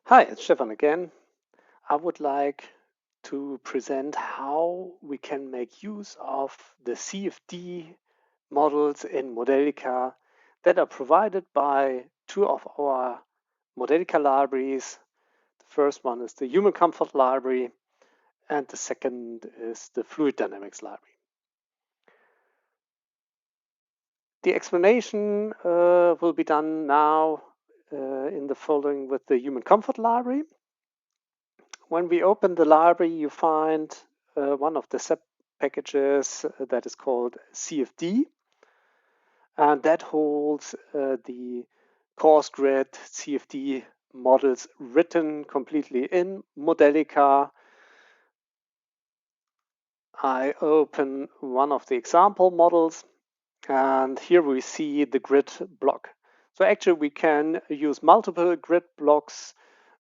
Hi, it's Stefan again. I would like to present how we can make use of the CFD models in Modelica that are provided by two of our Modelica libraries. The first one is the Human Comfort library, and the second is the Fluid Dynamics library. The explanation will be done now in the following with the Human Comfort library. When we open the library, you find one of the sub-packages that is called CFD, and that holds the coarse grid CFD models written completely in Modelica. I open one of the example models, and here we see the grid block. So actually we can use multiple grid blocks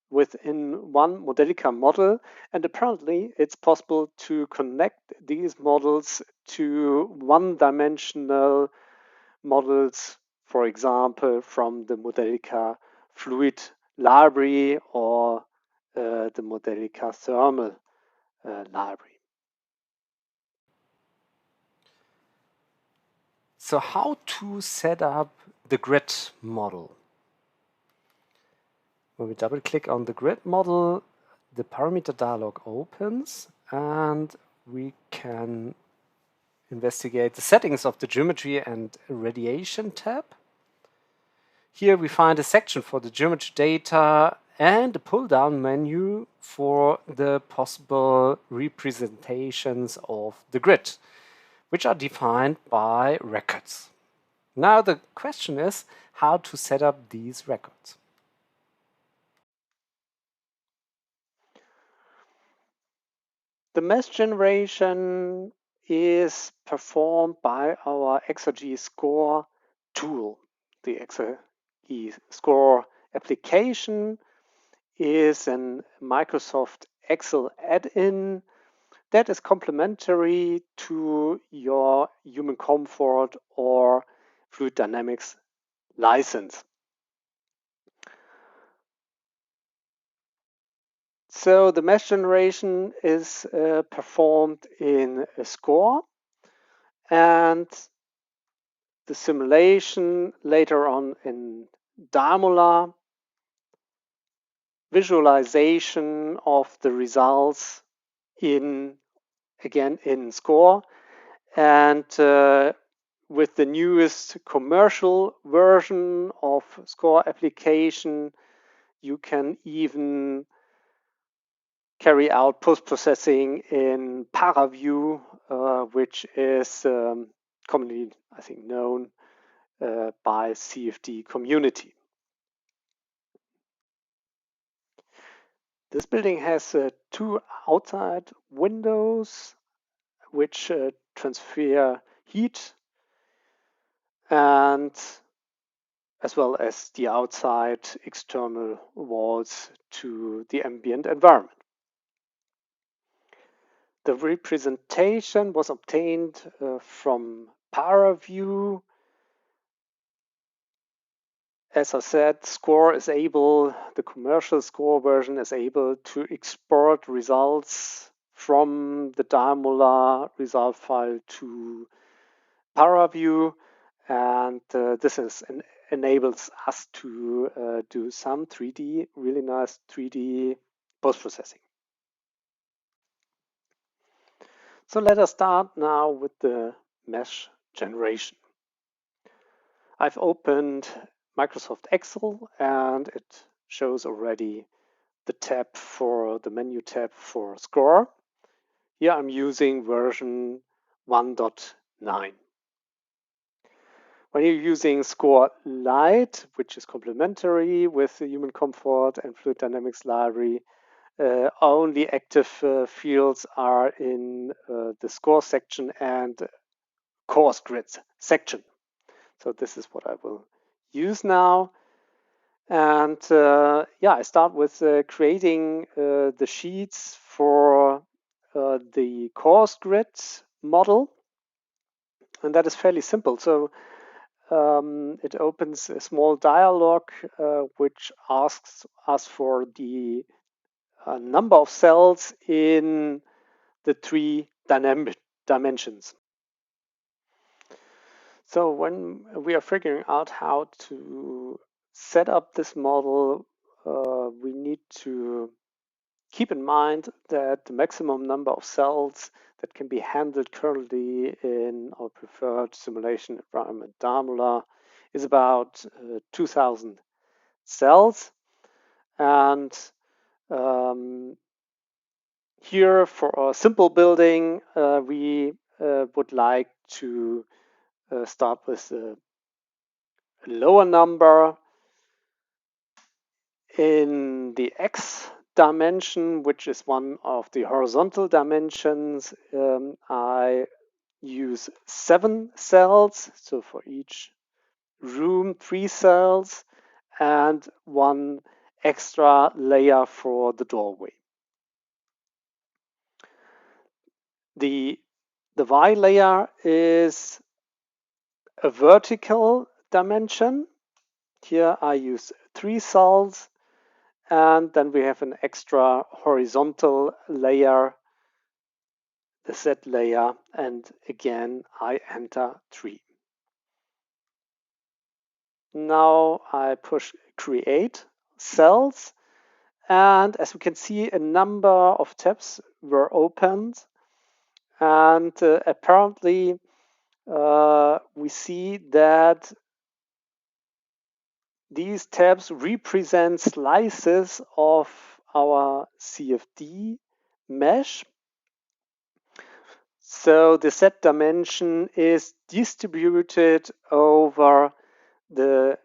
within one Modelica model, and apparently it's possible to connect these models to one-dimensional models, for example, from the Modelica Fluid library or the Modelica Thermal library. So how to set up the grid model? When we double click on the grid model, the parameter dialog opens and we can investigate the settings of the geometry and radiation tab. Here we find a section for the geometry data and a pull-down menu for the possible representations of the grid, which are defined by records. Now the question is how to set up these records. The mesh generation is performed by our XRG score tool. The XRG score application is an Microsoft Excel add-in that is complementary to your Human Comfort or Fluid Dynamics license. So the mesh generation is performed in a score, and the simulation later on in Dymola, visualization of the results again in score, and with the newest commercial version of score application, you can even carry out post-processing in ParaView, which is commonly, I think, known by CFD community. This building has two outside windows which transfer heat, and as well as the outside external walls to the ambient environment. The representation was obtained from ParaView. As I said, the commercial score version is able to export results from the Dymola result file to ParaView, and this enables us to do some really nice 3D post-processing. So let us start now with the mesh generation. I've opened Microsoft Excel, and it shows already the menu tab for score. Here I'm using version 1.9. When you're using score lite, which is complementary with the Human Comfort and Fluid Dynamics library, only active fields are in the score section and coarse grids section. So this is what I will use now. And I start with creating the sheets for the coarse grid model. And that is fairly simple. So it opens a small dialog which asks us for the number of cells in the three dimensions. So when we are figuring out how to set up this model, we need to keep in mind that the maximum number of cells that can be handled currently in our preferred simulation environment, Dymola, is about 2,000 cells. And here for a simple building, we would like to start with a lower number in the X dimension, which is one of the horizontal dimensions. I use 7 cells, so for each room 3 cells, and 1 extra layer for the doorway. The Y layer is a vertical dimension. Here I use 3 cells, and then we have an extra horizontal layer, the Z layer, and again I enter 3. Now I push create cells, and as we can see, a number of tabs were opened, and apparently we see that these tabs represent slices of our CFD mesh. So the set dimension is distributed over the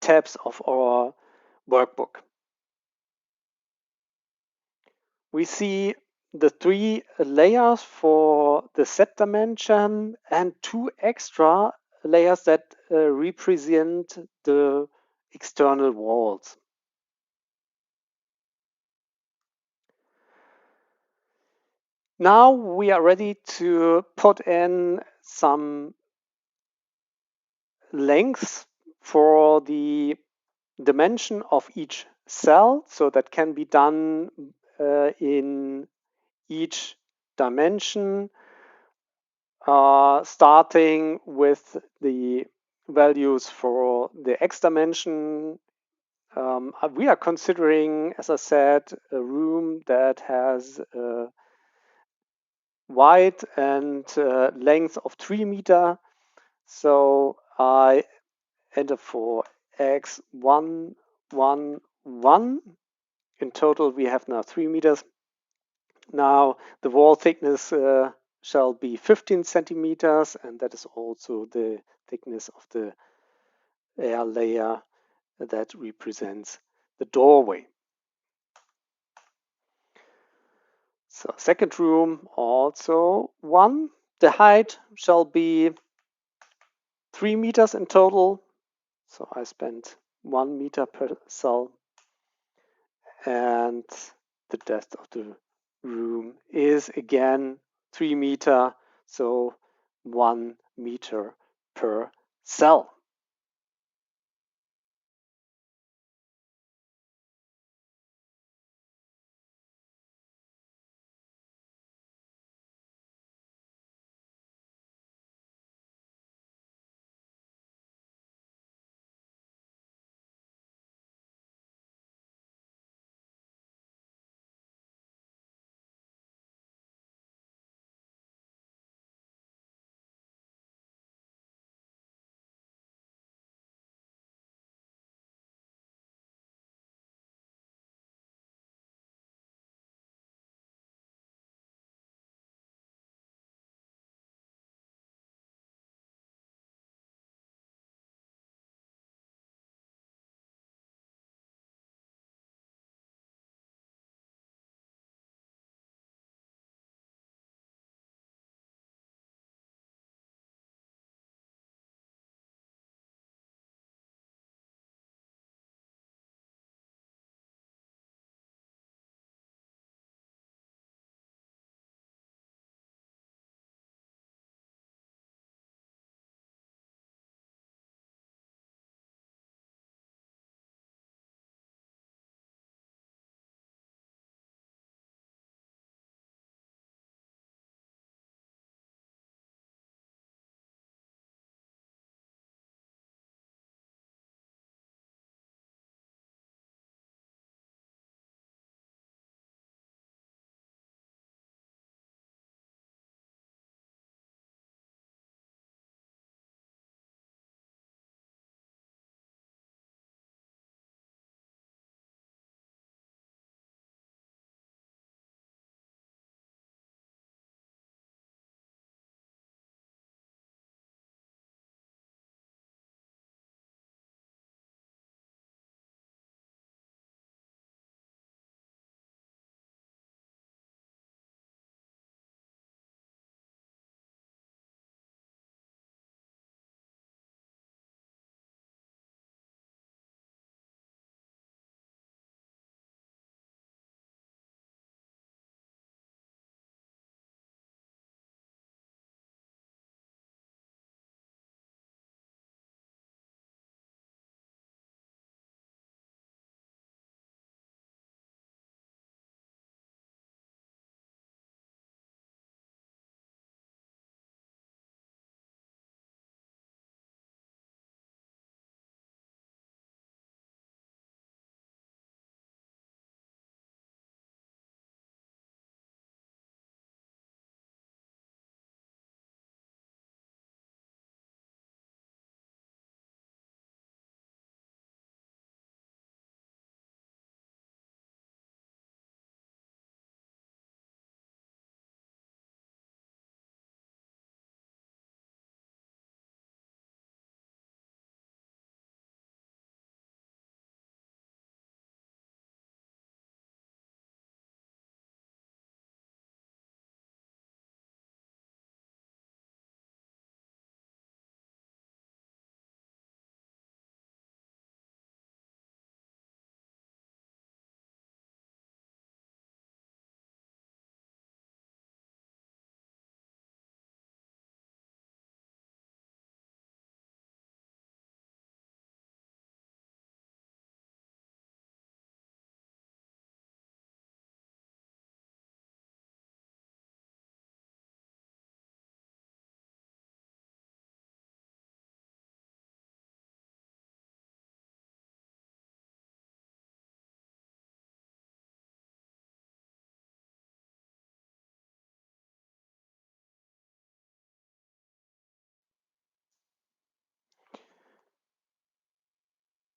tabs of our workbook. We see the 3 layers for the set dimension and 2 extra layers that represent the external walls. Now we are ready to put in some lengths for the dimension of each cell. So that can be done in each dimension, starting with the values for the X dimension. We are considering, as I said, a room that has a width and length of 3 meters. So I enter for X1, 1, 1. In total, we have now 3 meters. Now the wall thickness shall be 15 centimeters, and that is also the thickness of the air layer that represents the doorway. So second room, also 1. The height shall be 3 meters in total. So I spent 1 meter per cell. And the depth of the room is again 3 meters, so 1 meter per cell.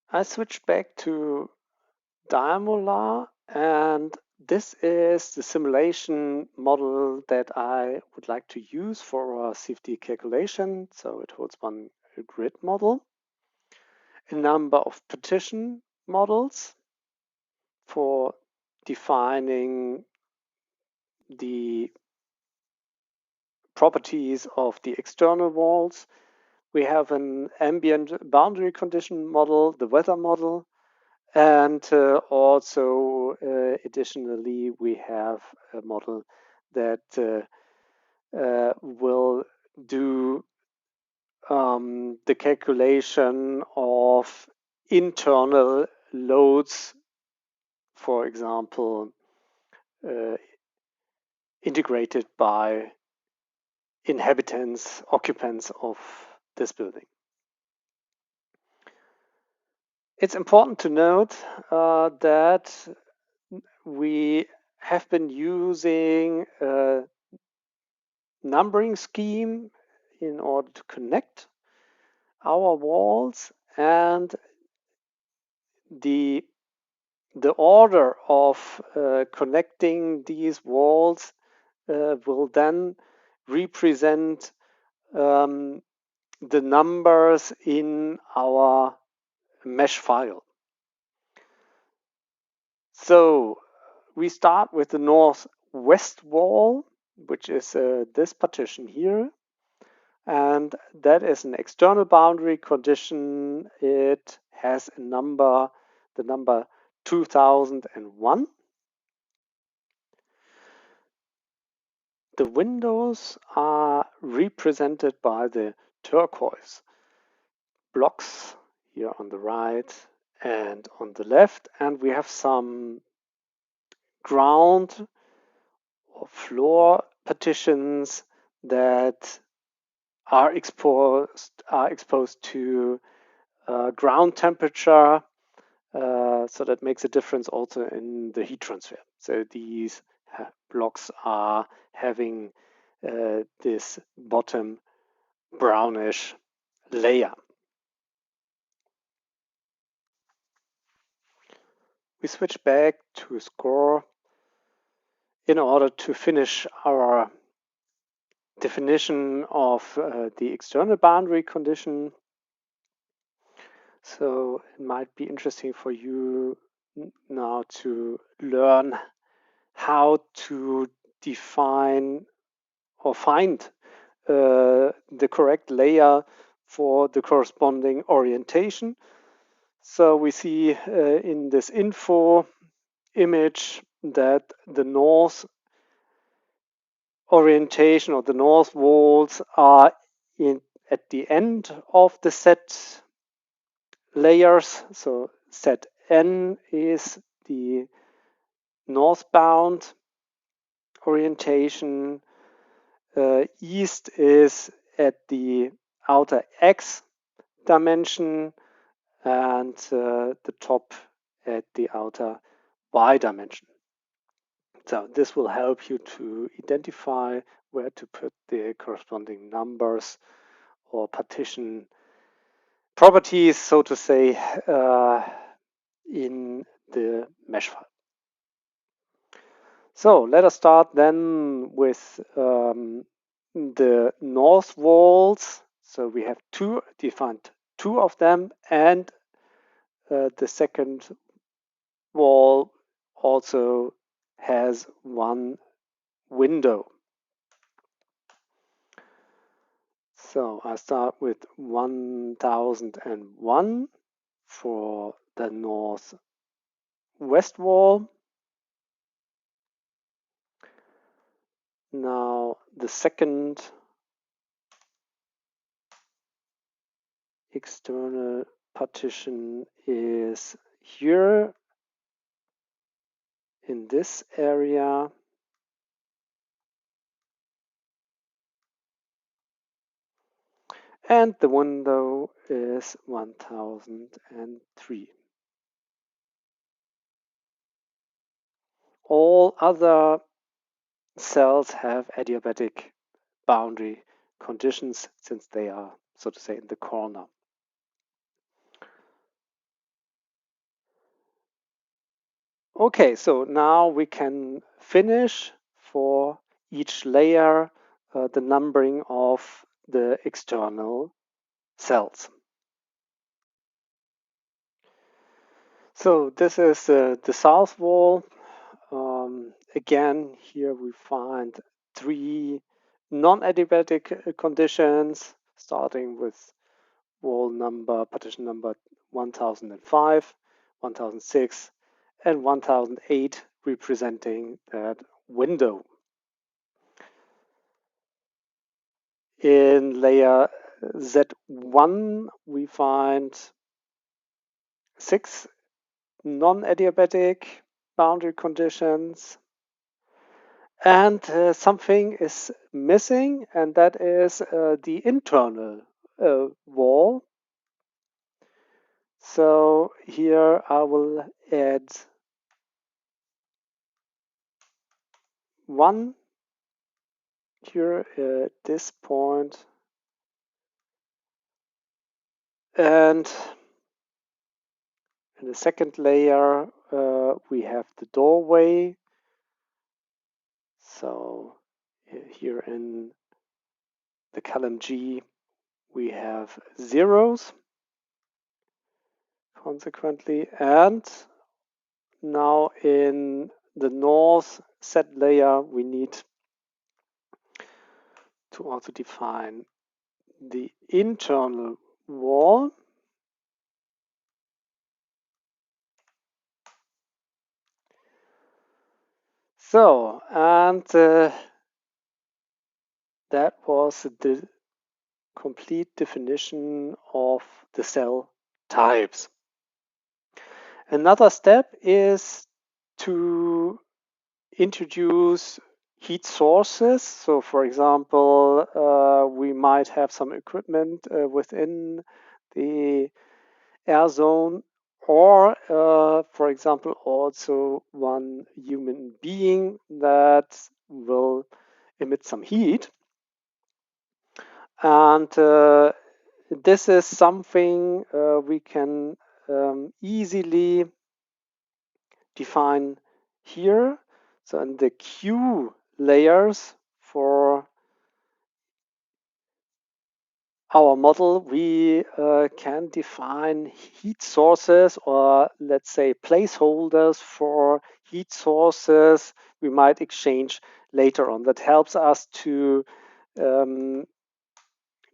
I switch back to Dymola, and this is the simulation model that I would like to use for our CFD calculation. So it holds one grid model, a number of partition models for defining the properties of the external walls. We have an ambient boundary condition model, the weather model, and also additionally we have a model that will do the calculation of internal loads, for example, uh, integrated by inhabitants, occupants of this building. It's important to note that we have been using a numbering scheme in order to connect our walls, and the order of connecting these walls will then represent the numbers in our mesh file. So we start with the northwest wall, which is this partition here, and that is an external boundary condition. It has a number, the number 2001. The windows are represented by the turquoise blocks here on the right and on the left, and we have some ground or floor partitions that are exposed to ground temperature, so that makes a difference also in the heat transfer. So these blocks are having this bottom brownish layer. We switch back to score in order to finish our definition of the external boundary condition. So it might be interesting for you now to learn how to define or find the correct layer for the corresponding orientation. So we see in this info image that the north orientation or the north walls are at the end of the set layers. So set N is the northbound orientation. East is at the outer X dimension, and the top at the outer Y dimension. So this will help you to identify where to put the corresponding numbers or partition properties, so to say, in the mesh file. So let us start then with the north walls. So we have defined two of them, and the second wall also has one window. So I start with 1001 for the northwest wall. Now the second external partition is here in this area. And the window is 1003. All other cells have adiabatic boundary conditions since they are, so to say, in the corner. Okay, so now we can finish for each layer the numbering of the external cells. So this is the south wall. Again, here we find three non-adiabatic conditions, starting with wall number, partition number 1005, 1006, and 1008, representing that window. In layer Z1, we find 6 non-adiabatic boundary conditions, and something is missing, and that is the internal wall. So here I will add 1 here at this point, and in the second layer we have the doorway. So here in the column G we have zeros consequently, and now in the north set layer we need to also define the internal wall. So, and that was the complete definition of the cell types. Another step is to introduce heat sources. So, for example, we might have some equipment within the air zone, or, for example, also one human being that will emit some heat. And this is something we can easily define here. So in the Q layers for our model, we can define heat sources, or let's say placeholders for heat sources we might exchange later on. That helps us to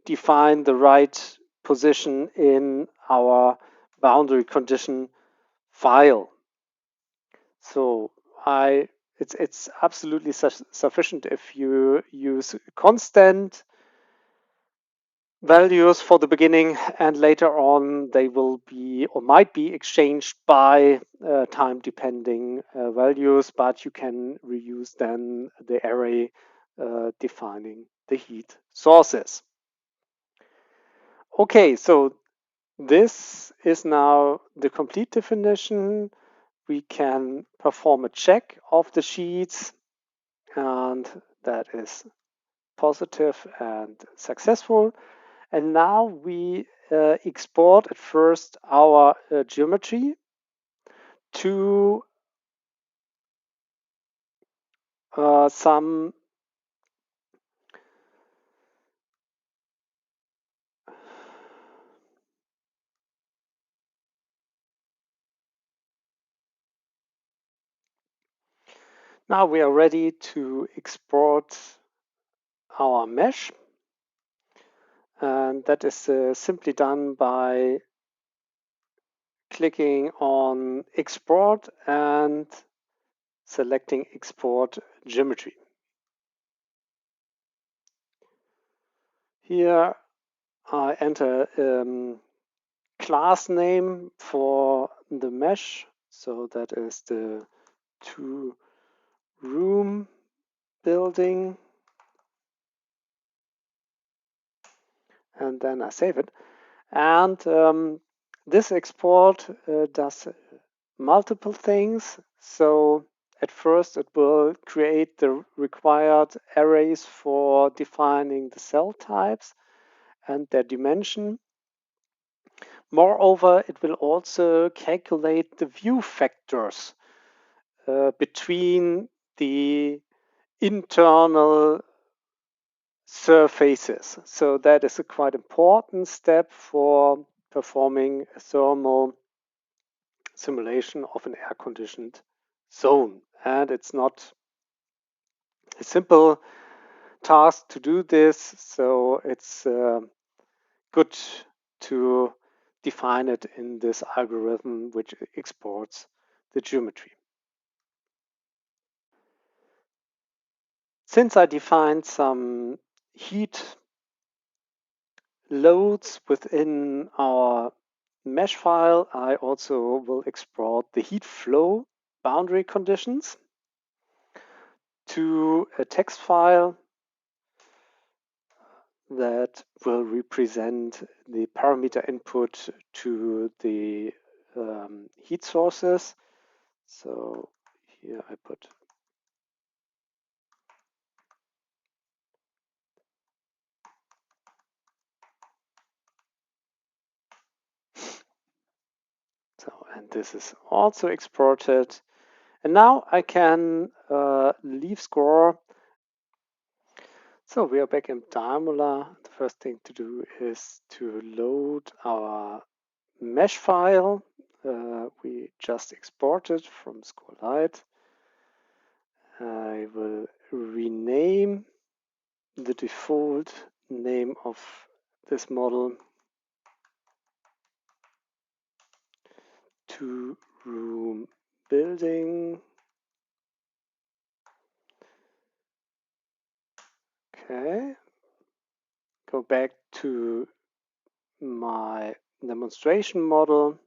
define the right position in our boundary condition file. So it's absolutely sufficient if you use constant values for the beginning, and later on they will be or might be exchanged by time depending values, but you can reuse then the array defining the heat sources. Okay, so this is now the complete definition. We can perform a check of the sheets, and that is positive and successful. And now we export at first our geometry to some now we are ready to export our mesh, and that is simply done by clicking on export and selecting export geometry. Here I enter class name for the mesh, so that is the 2-room building, and then I save it. And this export does multiple things. So at first it will create the required arrays for defining the cell types and their dimension. Moreover, it will also calculate the view factors between the internal surfaces. So that is a quite important step for performing a thermal simulation of an air-conditioned zone. And it's not a simple task to do this, so it's good to define it in this algorithm which exports the geometry. Since I defined some heat loads within our mesh file, I also will export the heat flow boundary conditions to a text file that will represent the parameter input to the heat sources. So here I put and this is also exported. And now I can leave score. So we are back in Dymola. The first thing to do is to load our mesh file we just exported from ScoreLite. I will rename the default name of this model to room building. Okay, go back to my demonstration model,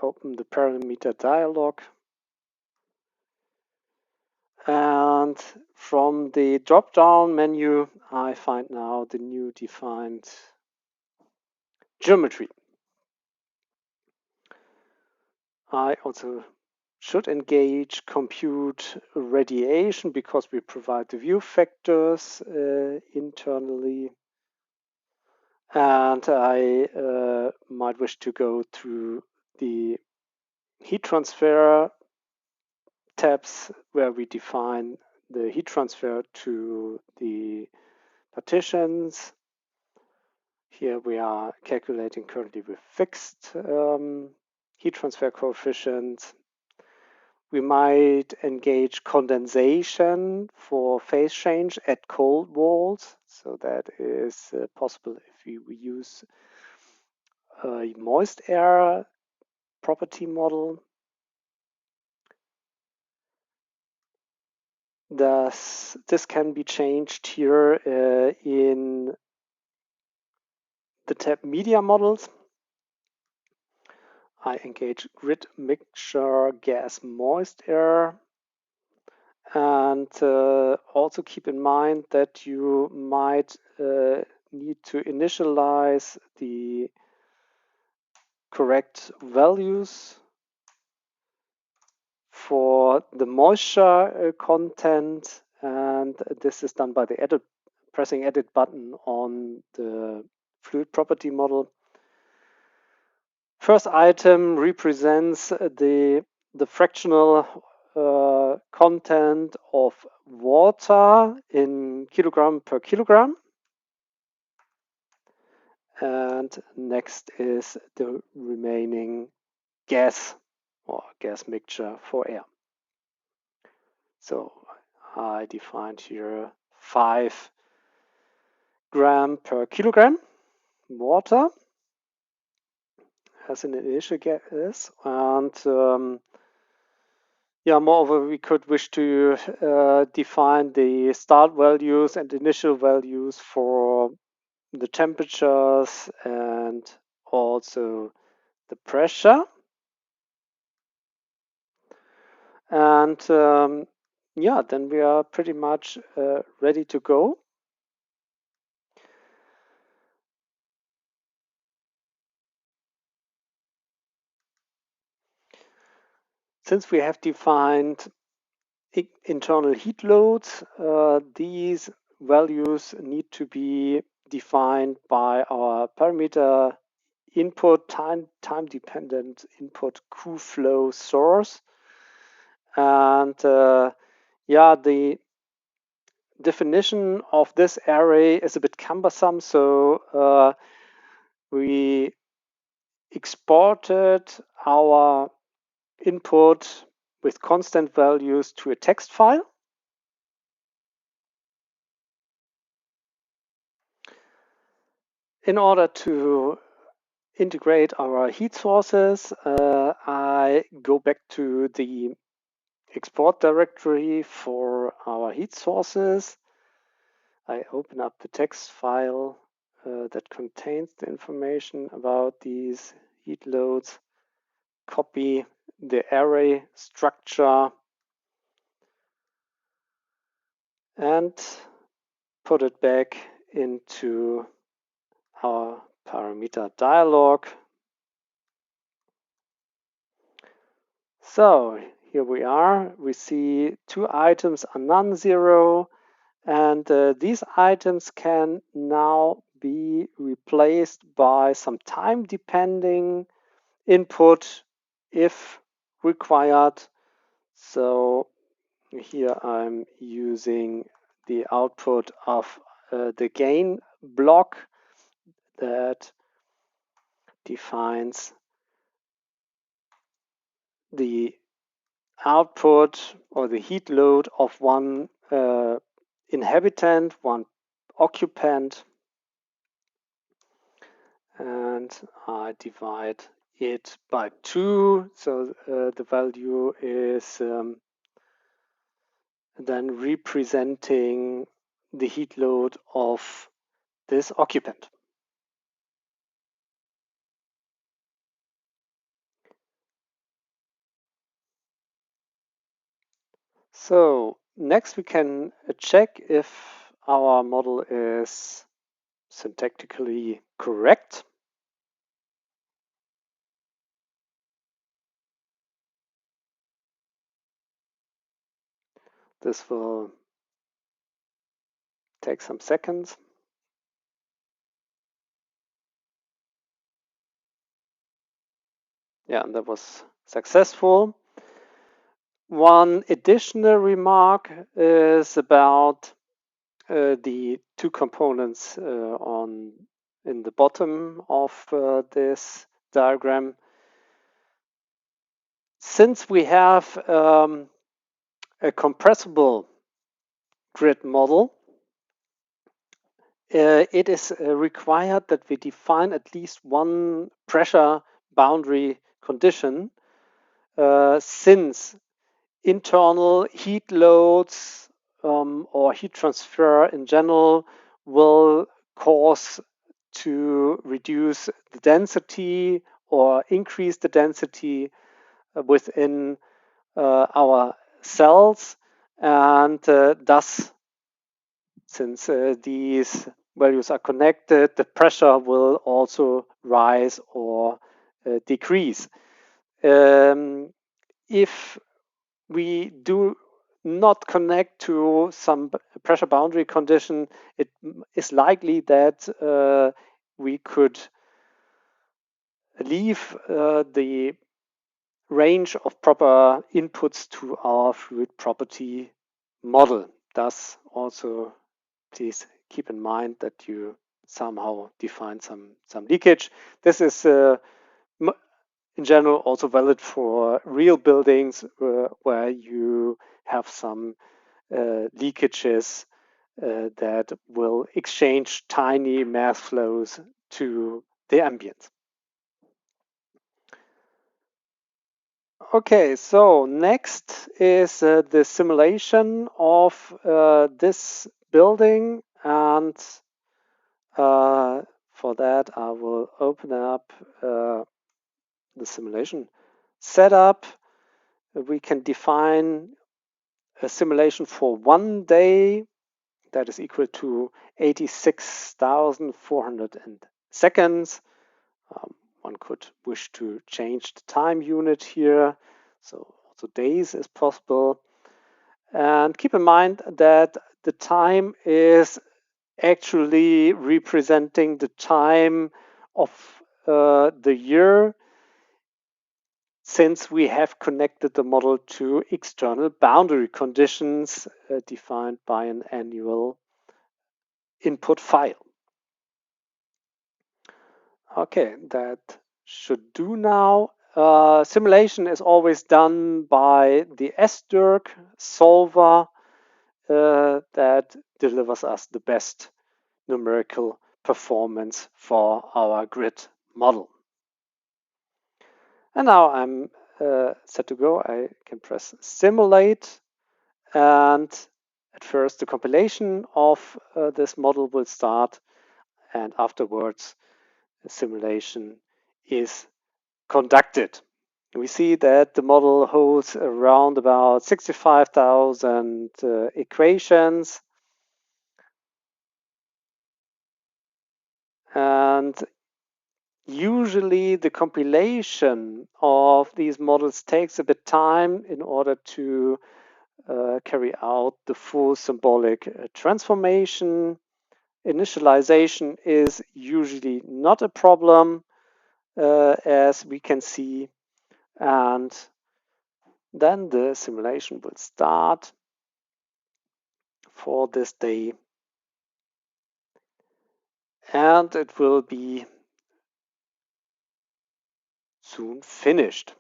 open the parameter dialog, and from the drop-down menu I find now the new defined geometry. I also should engage compute radiation because we provide the view factors internally. And I might wish to go through the heat transfer tabs where we define the heat transfer to the partitions. Here we are calculating currently with fixed heat transfer coefficient. We might engage condensation for phase change at cold walls. So that is possible if we use a moist air property model. This can be changed here in the tab Media Models. I engage grid mixture gas moist air. And also keep in mind that you might need to initialize the correct values for the moisture content, and this is done by the pressing edit button on the fluid property model. First item represents the fractional content of water in kilogram per kilogram. And next is the remaining gas or gas mixture for air. So I defined here 5 gram per kilogram water as an initial gas. And moreover, we could wish to define the start values and initial values for the temperatures and also the pressure. And then we are pretty much ready to go. Since we have defined internal heat loads, these values need to be defined by our parameter input time dependent input Q flow source. And yeah, the definition of this array is a bit cumbersome, so we exported our input with constant values to a text file. In order to integrate our heat sources, I go back to the export directory for our heat sources. I open up the text file that contains the information about these heat loads, copy the array structure, and put it back into our parameter dialog. So here we are. We see two items are non-zero, and these items can now be replaced by some time-depending input if required. So here I'm using the output of the gain block that defines the output or the heat load of one inhabitant, one occupant, and I divide it by 2, so the value is then representing the heat load of this occupant. So next we can check if our model is syntactically correct. This will take some seconds. Yeah, and that was successful. One additional remark is about the two components in the bottom of this diagram. Since we have a compressible grid model, it is required that we define at least one pressure boundary condition, since internal heat loads or heat transfer in general will cause to reduce the density or increase the density within our cells, and thus, since these values are connected, the pressure will also rise or decrease. If we do not connect to some pressure boundary condition, it is likely that we could leave the range of proper inputs to our fluid property model. Thus, also please keep in mind that you somehow define some leakage. This is in general also valid for real buildings where you have some leakages that will exchange tiny mass flows to the ambient. Okay, so next is the simulation of this building, and for that I will open up the simulation setup. We can define a simulation for 1 day that is equal to 86,400 seconds. One could wish to change the time unit here, so also days is possible. And keep in mind that the time is actually representing the time of the year, since we have connected the model to external boundary conditions defined by an annual input file. Okay, that should do now. Simulation is always done by the SDIRC solver that delivers us the best numerical performance for our grid model. And now I'm set to go. I can press simulate, and at first the compilation of this model will start, and afterwards the simulation is conducted. We see that the model holds around about 65,000 equations, and usually the compilation of these models takes a bit time in order to carry out the full symbolic transformation. Initialization is usually not a problem, as we can see, and then the simulation will start for this day, and it will be soon finished.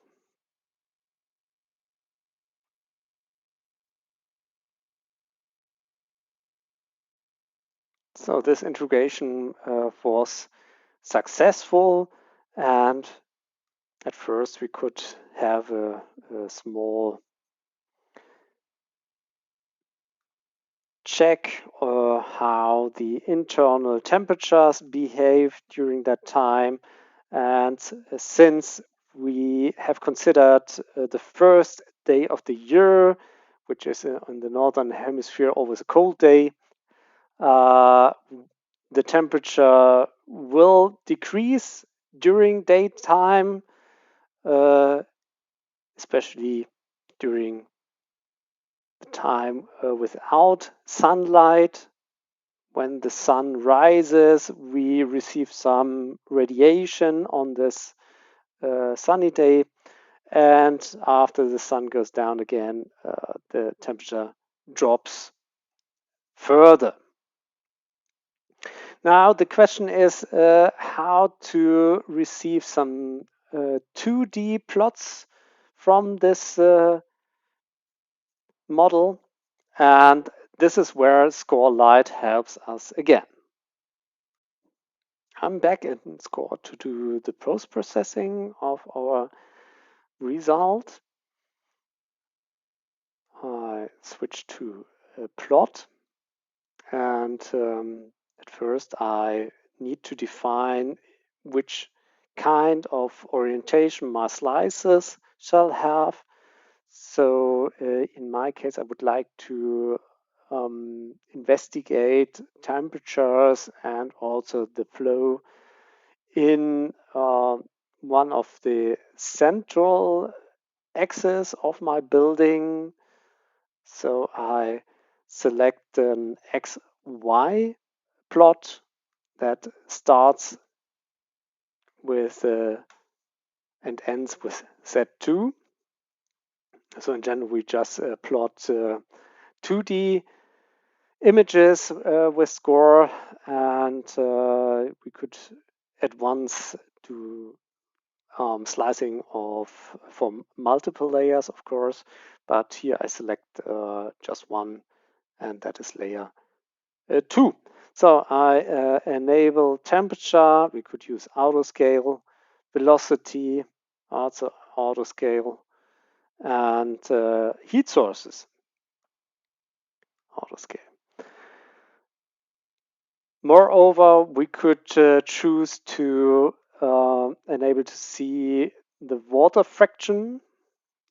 So this integration was successful, and at first we could have a small check how the internal temperatures behave during that time. And since we have considered the first day of the year, which is in the northern hemisphere always a cold day, the temperature will decrease during daytime, especially during the time without sunlight. When the sun rises, we receive some radiation on this sunny day, and after the sun goes down again, the temperature drops further. Now the question is how to receive some 2D plots from this model, and this is where Score Lite helps us again. I'm back in Score to do the post-processing of our result. I switch to a plot, and at first I need to define which kind of orientation my slices shall have. So in my case, I would like to investigate temperatures and also the flow in one of the central axes of my building. So I select an XY plot that starts with and ends with Z2. So in general, we just plot 2D images with Score, and we could at once do slicing for multiple layers, of course, but here I select just one, and that is layer 2. So I enable temperature. We could use auto scale, velocity, also auto scale, and heat sources, auto scale. Moreover, we could choose to enable to see the water fraction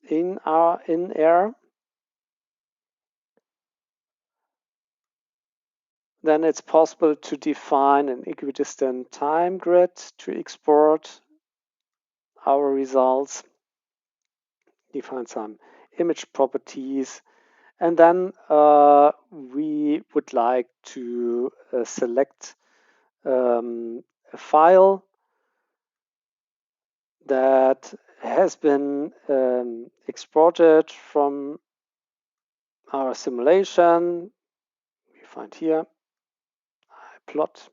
in air. Then it's possible to define an equidistant time grid to export our results, define some image properties, and then we would like to select a file that has been exported from our simulation. We find here, I plot.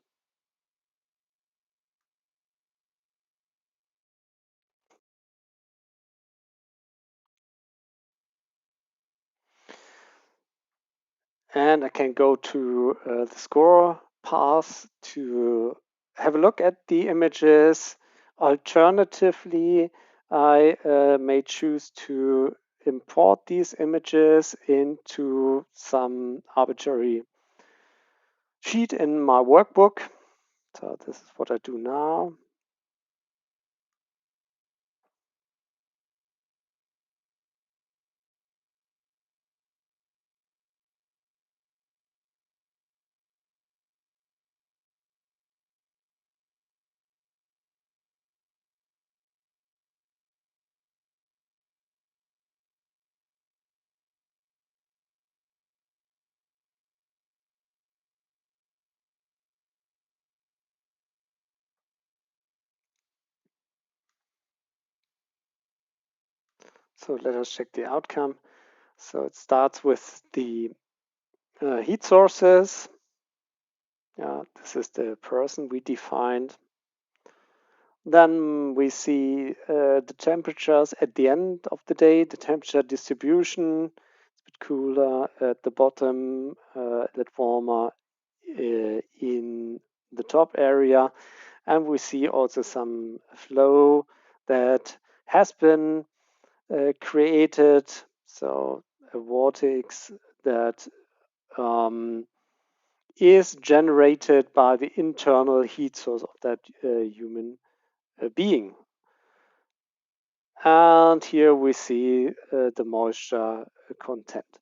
And I can go to the score path to have a look at the images. Alternatively, I may choose to import these images into some arbitrary sheet in my workbook. So this is what I do now. So let us check the outcome. So it starts with the heat sources. Yeah, this is the person we defined. Then we see the temperatures at the end of the day, the temperature distribution. It's a bit cooler at the bottom, a bit warmer in the top area. And we see also some flow that has been created. So a vortex that is generated by the internal heat source of that human being. And here we see the moisture content.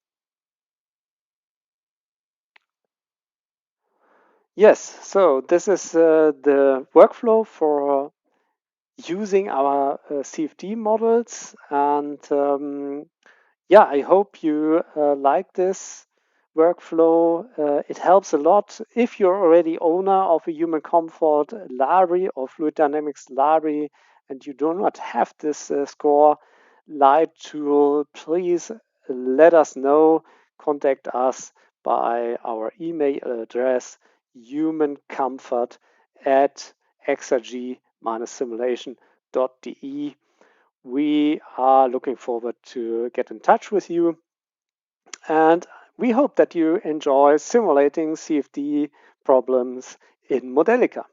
Yes, so this is the workflow for using our CFD models. And yeah, I hope you like this workflow. It helps a lot if you're already owner of a human comfort library or fluid dynamics library and you do not have this score lite tool. Please let us know. Contact us by our email address humancomfort at xrg-simulation.de. We are looking forward to get in touch with you, and we hope that you enjoy simulating CFD problems in Modelica.